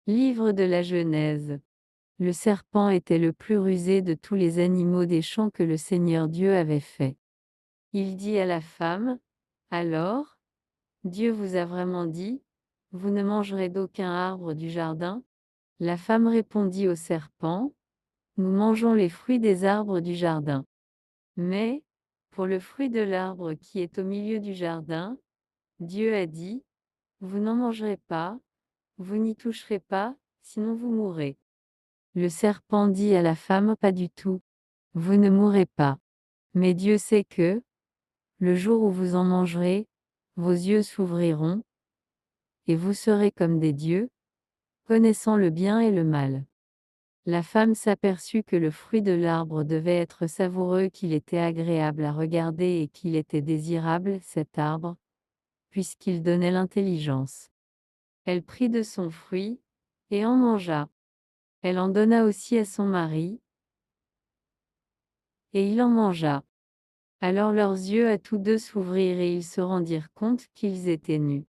Livre de la Genèse. Le serpent était le plus rusé de tous les animaux des champs que le Seigneur Dieu avait fait. Il dit à la femme: Alors, Dieu vous a vraiment dit, vous ne mangerez d'aucun arbre du jardin? La femme répondit au serpent: Nous mangeons les fruits des arbres du jardin. Mais, pour le fruit de l'arbre qui est au milieu du jardin, Dieu a dit: Vous n'en mangerez pas, vous n'y toucherez pas, sinon vous mourrez. Le serpent dit à la femme: Pas du tout. Vous ne mourrez pas. Mais Dieu sait que, le jour où vous en mangerez, vos yeux s'ouvriront, et vous serez comme des dieux, connaissant le bien et le mal. La femme s'aperçut que le fruit de l'arbre devait être savoureux, qu'il était agréable à regarder et qu'il était désirable, cet arbre, puisqu'il donnait l'intelligence. Elle prit de son fruit, et en mangea. Elle en donna aussi à son mari, et il en mangea. Alors leurs yeux à tous deux s'ouvrirent et ils se rendirent compte qu'ils étaient nus.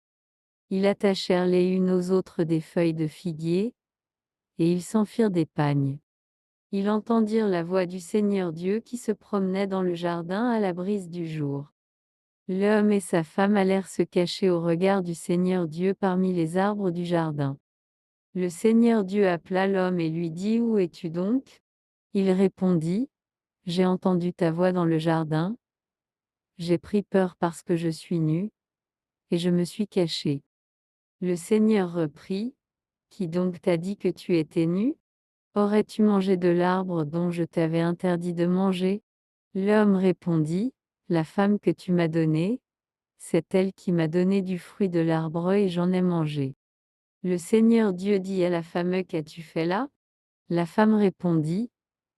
Ils attachèrent les unes aux autres des feuilles de figuier, et ils s'en firent des pagnes. Ils entendirent la voix du Seigneur Dieu qui se promenait dans le jardin à la brise du jour. L'homme et sa femme allèrent se cacher au regard du Seigneur Dieu parmi les arbres du jardin. Le Seigneur Dieu appela l'homme et lui dit: Où es-tu donc? Il répondit: J'ai entendu ta voix dans le jardin. J'ai pris peur parce que je suis nu, et je me suis caché. Le Seigneur reprit: Qui donc t'a dit que tu étais nu? Aurais-tu mangé de l'arbre dont je t'avais interdit de manger? L'homme répondit: La femme que tu m'as donnée, c'est elle qui m'a donné du fruit de l'arbre et j'en ai mangé. Le Seigneur Dieu dit à la femme: Qu'as-tu fait là? La femme répondit: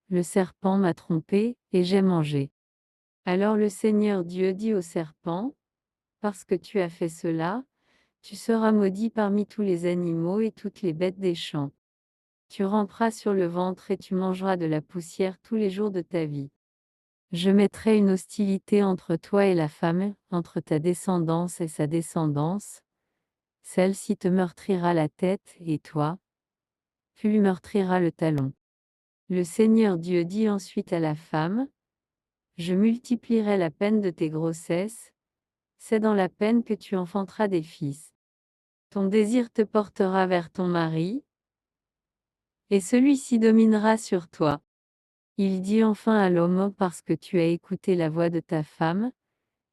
Le serpent m'a trompée, et j'ai mangé. Alors le Seigneur Dieu dit au serpent: Parce que tu as fait cela, tu seras maudit parmi tous les animaux et toutes les bêtes des champs. Tu ramperas sur le ventre et tu mangeras de la poussière tous les jours de ta vie. Je mettrai une hostilité entre toi et la femme, entre ta descendance et sa descendance. Celle-ci te meurtrira la tête, et toi, tu lui meurtriras le talon. Le Seigneur Dieu dit ensuite à la femme: Je multiplierai la peine de tes grossesses, c'est dans la peine que tu enfanteras des fils. Ton désir te portera vers ton mari, et celui-ci dominera sur toi. Il dit enfin à l'homme: Parce que tu as écouté la voix de ta femme,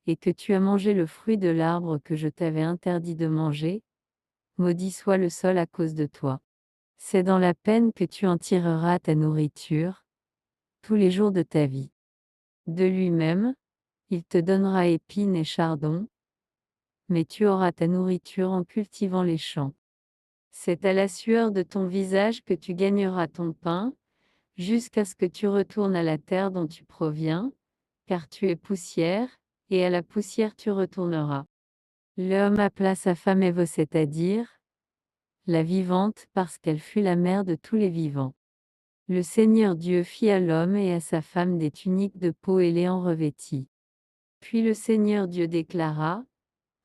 et que tu as mangé le fruit de l'arbre que je t'avais interdit de manger, maudit soit le sol à cause de toi. C'est dans la peine que tu en tireras ta nourriture, tous les jours de ta vie. De lui-même, il te donnera épines et chardons, mais tu auras ta nourriture en cultivant les champs. C'est à la sueur de ton visage que tu gagneras ton pain, jusqu'à ce que tu retournes à la terre dont tu proviens, car tu es poussière, et à la poussière tu retourneras. L'homme appela sa femme Ève, c'est-à-dire la vivante, parce qu'elle fut la mère de tous les vivants. Le Seigneur Dieu fit à l'homme et à sa femme des tuniques de peau et les en revêtit. Puis le Seigneur Dieu déclara: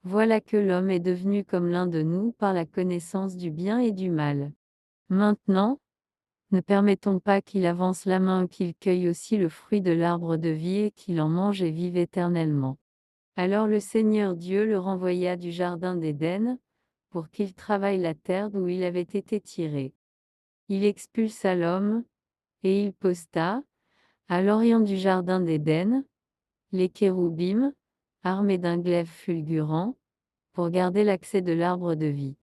Voilà que l'homme est devenu comme l'un de nous par la connaissance du bien et du mal. Maintenant, ne permettons pas qu'il avance la main ou qu'il cueille aussi le fruit de l'arbre de vie et qu'il en mange et vive éternellement. Alors le Seigneur Dieu le renvoya du jardin d'Éden, pour qu'il travaille la terre d'où il avait été tiré. Il expulsa l'homme, et il posta, à l'orient du jardin d'Éden, les kéroubim, armés d'un glaive fulgurant, pour garder l'accès de l'arbre de vie.